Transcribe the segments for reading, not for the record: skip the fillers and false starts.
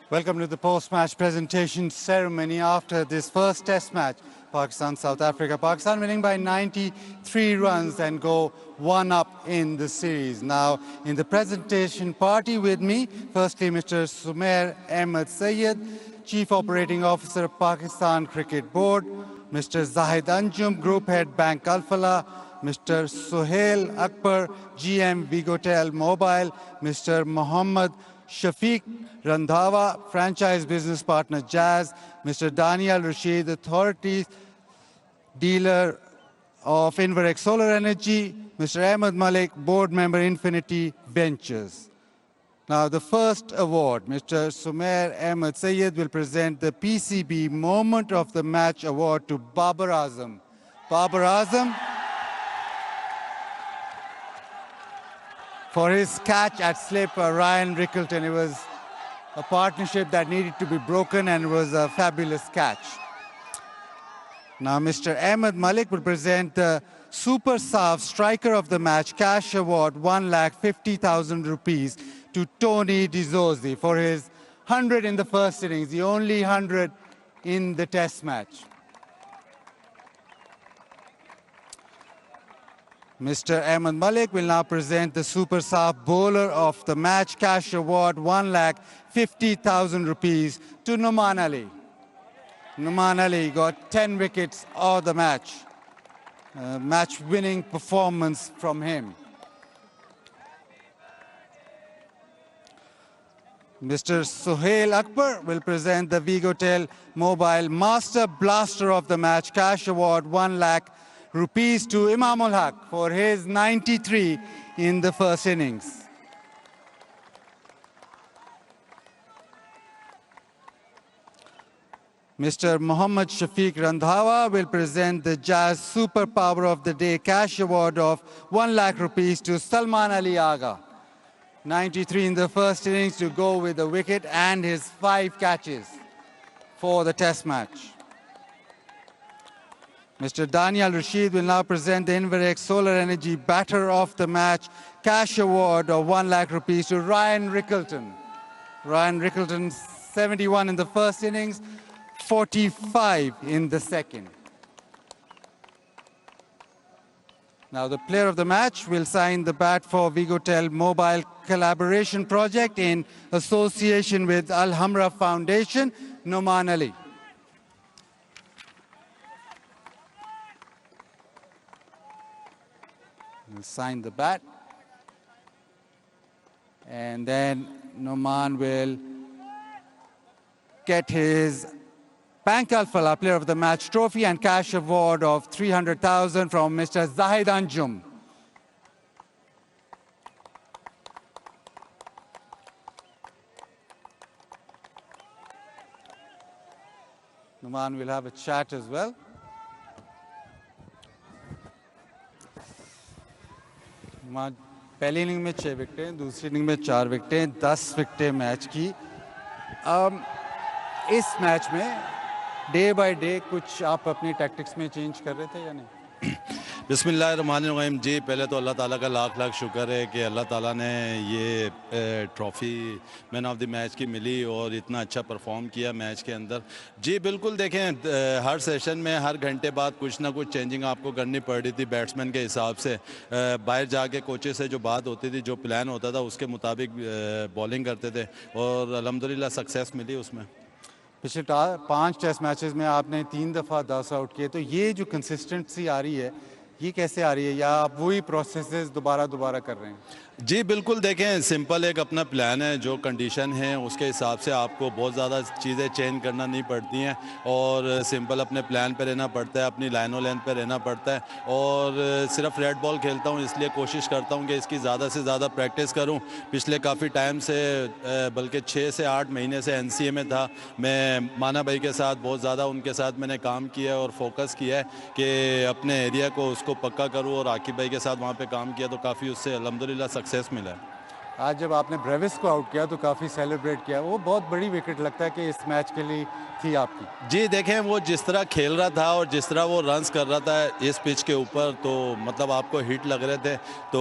Welcome to the post-match presentation ceremony after this first test match, Pakistan-South Africa. Pakistan winning by 93 runs and go one up in the series. Now, in the presentation party with me, firstly, Mr. Sumair Ahmed Sayed, Chief Operating Officer, Pakistan Cricket Board, Mr. Zahid Anjum, Group Head, Bank Al-Falah, Mr. Sohail Akbar, GM Vigotel Mobile, Mr. Mohammad Shafiq Randhawa, Franchise Business Partner Jazz, Mr. Daniel Rashid, Authorities Dealer of Inverex Solar Energy, Mr. Ahmed Malik, Board Member Infinity Ventures. Now the first award, Mr. Sumair Ahmed Sayed will present the PCB Moment of the Match Award to Babar Azam. Babar Azam for his catch at slip, Ryan Rickleton. It was a partnership that needed to be broken and it was a fabulous catch. Now Mr. Ahmed Malik will present the Super Sav Striker of the Match Cash Award, 1,50,000 rupees to Tony D'Souza for his 100 in the first innings, the only 100 in the test match. Mr. Ahmed Malik will now present the Super Sav Bowler of the Match Cash Award, 1,50,000 rupees to Numan Ali. Numan Ali got 10 wickets of the match. Match-winning performance from him. Mr. Sohail Akbar will present the Vigotel Mobile Master Blaster of the Match Cash Award, 1 lakh rupees to Imam ul Haq for his 93 in the first innings. Mr. Mohammad Shafiq Randhawa will present the Jazz Superpower of the Day Cash Award of 1 lakh rupees to Salman Ali Agha. 93 in the first innings to go with the wicket and his 5 catches for the test match. Mr. Daniel Rashid will now present the Inverex Solar Energy Batter of the Match Cash Award of 1 lakh rupees to Ryan Rickleton. Ryan Rickleton, 71 in the first innings, 45 in the second. Now the player of the match will sign the bat for Vigotel Mobile Collaboration Project in association with Al Hamra Foundation, Numan Ali. He'll sign the bat. And then Numan will get his Bank Al-Falah Player of the Match trophy and cash award of 300,000 from Mr. Zahid Anjum. Numan will have a chat as well. Numan, पहली inning में 6 विकेटें, दूसरी inning में 4 विकेटें, 10 विकेटें match की. इस match में day by day कुछ आप अपनी टैक्टिक्स में चेंज कर रहे थे या नहीं? बिस्मिल्लाहिर्रहमानिर्रहीम जी, पहले तो अल्लाह ताला का लाख लाख शुक्र है कि अल्लाह ताला ने ये trophy man of the match की मिली और इतना अच्छा परफॉर्म किया मैच के अंदर. जी बिल्कुल, देखें हर सेशन में हर घंटे बाद कुछ ना कुछ चेंजिंग आपको करनी पड़ रही थी बैट्समैन के हिसाब से. बाहर जाके कोचेस से जो बात होती थी, जो प्लान होता था उसके मुताबिक बॉलिंग करते थे और अल्हम्दुलिल्लाह सक्सेस मिली उसमें. पिछले 5 टेस्ट मैचेस में आपने 3 दफ़ा 10 आउट किए, तो ये जो कंसिस्टेंसी आ रही है ये कैसे आ रही है, या आप वही प्रोसेसेस दोबारा कर रहे हैं? जी बिल्कुल, देखें सिंपल एक अपना प्लान है, जो कंडीशन है उसके हिसाब से आपको बहुत ज़्यादा चीज़ें चेंज करना नहीं पड़ती हैं और सिंपल अपने प्लान पे रहना पड़ता है, अपनी लाइनो लेंथ पे रहना पड़ता है. और सिर्फ रेड बॉल खेलता हूँ इसलिए कोशिश करता हूँ कि इसकी ज़्यादा से ज़्यादा प्रैक्टिस करूँ. पिछले काफ़ी टाइम से बल्कि 6 से 8 महीने से NCA में था. मैं माना भाई के साथ बहुत ज़्यादा उनके साथ मैंने काम किया है और फोकस किया है कि अपने एरिया को उसको पक्का करूँ और आकिब भाई के साथ वहाँ पर काम किया तो काफ़ी उससे अल्हम्दुलिल्लाह सक्सेस मिला है. आज जब आपने ब्रेविस को आउट किया तो काफ़ी सेलिब्रेट किया, वो बहुत बड़ी विकेट लगता है कि इस मैच के लिए थी आपकी। जी देखें, वो जिस तरह खेल रहा था और जिस तरह वो रन्स कर रहा था इस पिच के ऊपर, तो मतलब आपको हिट लग रहे थे, तो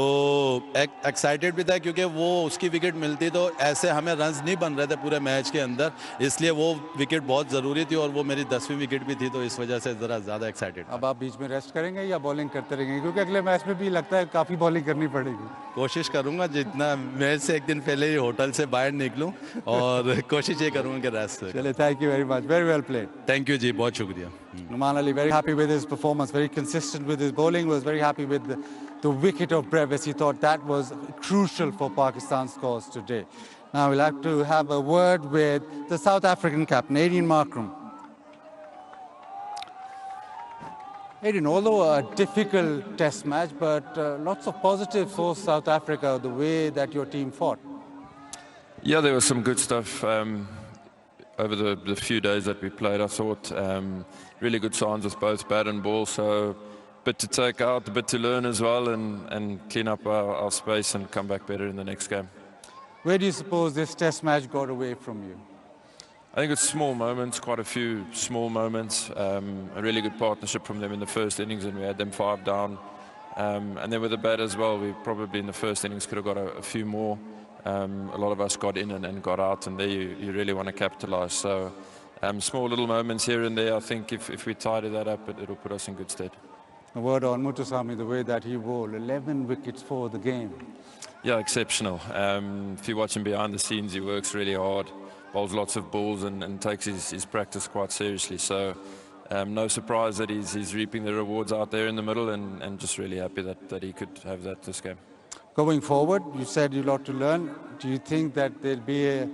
एक्साइटेड भी था क्योंकि वो उसकी विकेट मिलती तो ऐसे हमें रन्स नहीं बन रहे थे पूरे मैच के अंदर, इसलिए वो विकेट बहुत ज़रूरी थी और वो मेरी 10वीं विकेट भी थी, तो इस वजह से ज़रा ज़्यादा एक्साइटेड था। अब आप बीच में रेस्ट करेंगे या बॉलिंग करते रहेंगे, क्योंकि अगले मैच में भी लगता है काफ़ी बॉलिंग करनी पड़ेगी? कोशिश करूंगा जितना मैच से एक दिन पहले ही होटल से बाहर निकलूं और कोशिश ये करूंगा कि रेस्ट करूं। चलिए, thank you very much, very well played. Thank you ji, बहुत शुक्रिया। Numan Ali, very happy with his performance, very consistent with his bowling, was very happy with the wicket of Brevis. He thought that was crucial for Pakistan's cause today. Now we'll have to have a word with the South African captain, Aiden Markram. Aiden, although a difficult test match, but lots of positives for South Africa, the way that your team fought. Yeah, there was some good stuff over the few days that we played. I thought really good signs with both bat and ball, so a bit to take out, a bit to learn as well, and clean up our space and come back better in the next game. Where do you suppose this test match got away from you? I think it's small moments, quite a few small moments. A really good partnership from them in the first innings, and we had them 5 down. And then with the bat as well, we probably in the first innings could have got a few more. A lot of us got in and got out, and there you really want to capitalise. So small little moments here and there, I think if we tidy that up, it'll put us in good stead. A word on Muthusamy, the way that he bowled, 11 wickets for the game. Yeah, exceptional. If you watch him behind the scenes, he works really hard, bowls lots of balls and takes his practice quite seriously. So no surprise that he's reaping the rewards out there in the middle, and just really happy that he could have that this game. Going forward, you said you lot to learn. Do you think that there'll be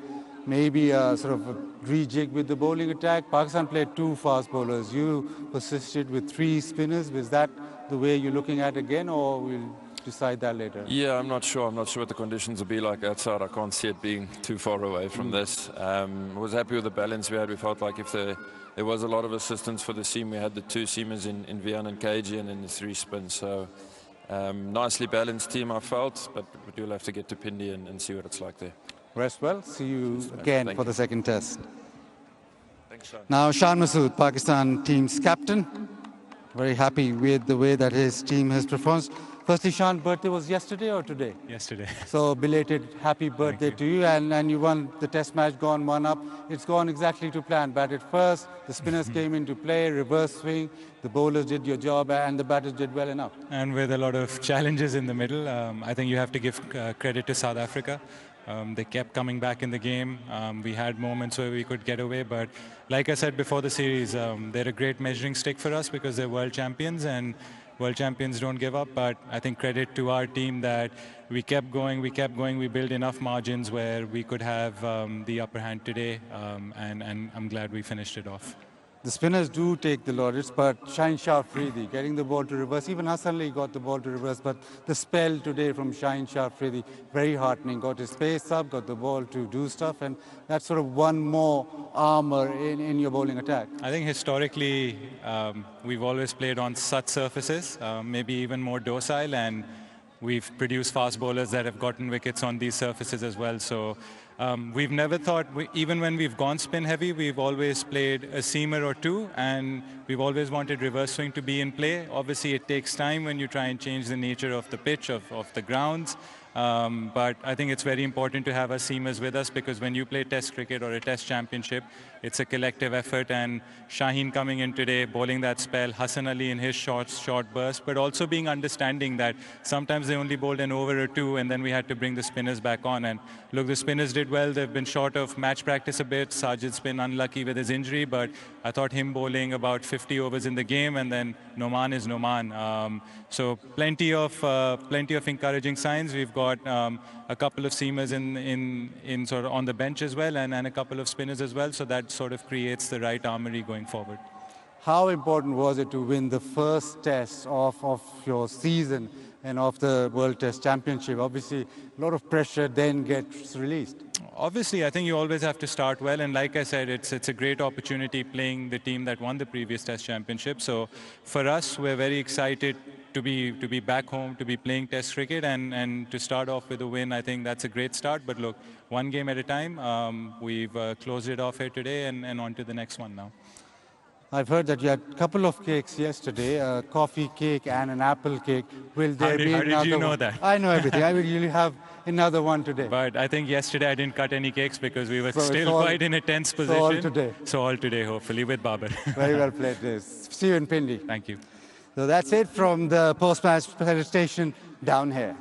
maybe a sort of a rejig with the bowling attack? Pakistan played 2 fast bowlers. You persisted with 3 spinners. Was that the way you're looking at again, or we'll decide that later? Yeah, I'm not sure. I'm not sure what the conditions will be like outside. I can't see it being too far away from this. I was happy with the balance we had. We felt like if there was a lot of assistance for the seam, we had the 2 seamers in Vian and KG, and then the 3 spins. So nicely balanced team, I felt, but we'll have to get to Pindi and see what it's like there. Rest well. See you again Thank for you. the second test. Thanks, Sean. Now, Shan Masood, Pakistan team's captain. Very happy with the way that his team has performed. Firstly, Shan, birthday was yesterday or today? Yesterday. So belated happy birthday to you, and you won the test match, gone 1 up. It's gone exactly to plan. Batted first, the spinners came into play, reverse swing, the bowlers did your job, and the batters did well enough. And with a lot of challenges in the middle, I think you have to give credit to South Africa. They kept coming back in the game. We had moments where we could get away, but like I said before the series, they're a great measuring stick for us because they're world champions, and world champions don't give up. But I think credit to our team that we kept going, we built enough margins where we could have the upper hand today, and I'm glad we finished it off. The spinners do take the laudits, but Shaheen Shah Afridi getting the ball to reverse. Even Hassan Ali got the ball to reverse, but the spell today from Shaheen Shah Afridi, very heartening. Got his pace up, got the ball to do stuff, and that's sort of one more armor in your bowling attack. I think historically, we've always played on such surfaces, maybe even more docile, and we've produced fast bowlers that have gotten wickets on these surfaces as well. So we've never thought, even when we've gone spin heavy, we've always played a seamer or 2, and we've always wanted reverse swing to be in play. Obviously, it takes time when you try and change the nature of the pitch, of the grounds. But I think it's very important to have our seamers with us, because when you play test cricket or a test championship, it's a collective effort, and Shaheen coming in today, bowling that spell, Hassan Ali in his short burst, but also being understanding that sometimes they only bowled an over or 2, and then we had to bring the spinners back on. And look, the spinners did well. They've been short of match practice a bit. Sajid's been unlucky with his injury, but I thought him bowling about 50 overs in the game, and then Noman is Noman. So plenty of encouraging signs. We've got a couple of seamers in sort of on the bench as well, and a couple of spinners as well. So that sort of creates the right armory going forward. How important was it to win the first test of your season and of the World Test Championship? Obviously, a lot of pressure then gets released. Obviously, I think you always have to start well, and like I said, it's a great opportunity playing the team that won the previous Test Championship. So for us, we're very excited to be back home, to be playing Test cricket, and to start off with a win, I think that's a great start. But look, one game at a time. We've closed it off here today, and on to the next one now. I've heard that you had a couple of cakes yesterday, a coffee cake and an apple cake. Will there be How another did you know one? that? I know everything. I will really have another one today. But I think yesterday I didn't cut any cakes because we were So it's still all- quite in a tense position. so all today. So all today, hopefully, with Babar. Very well played. Yes. See you in Pindi. Thank you. So that's it from the post-match presentation down here.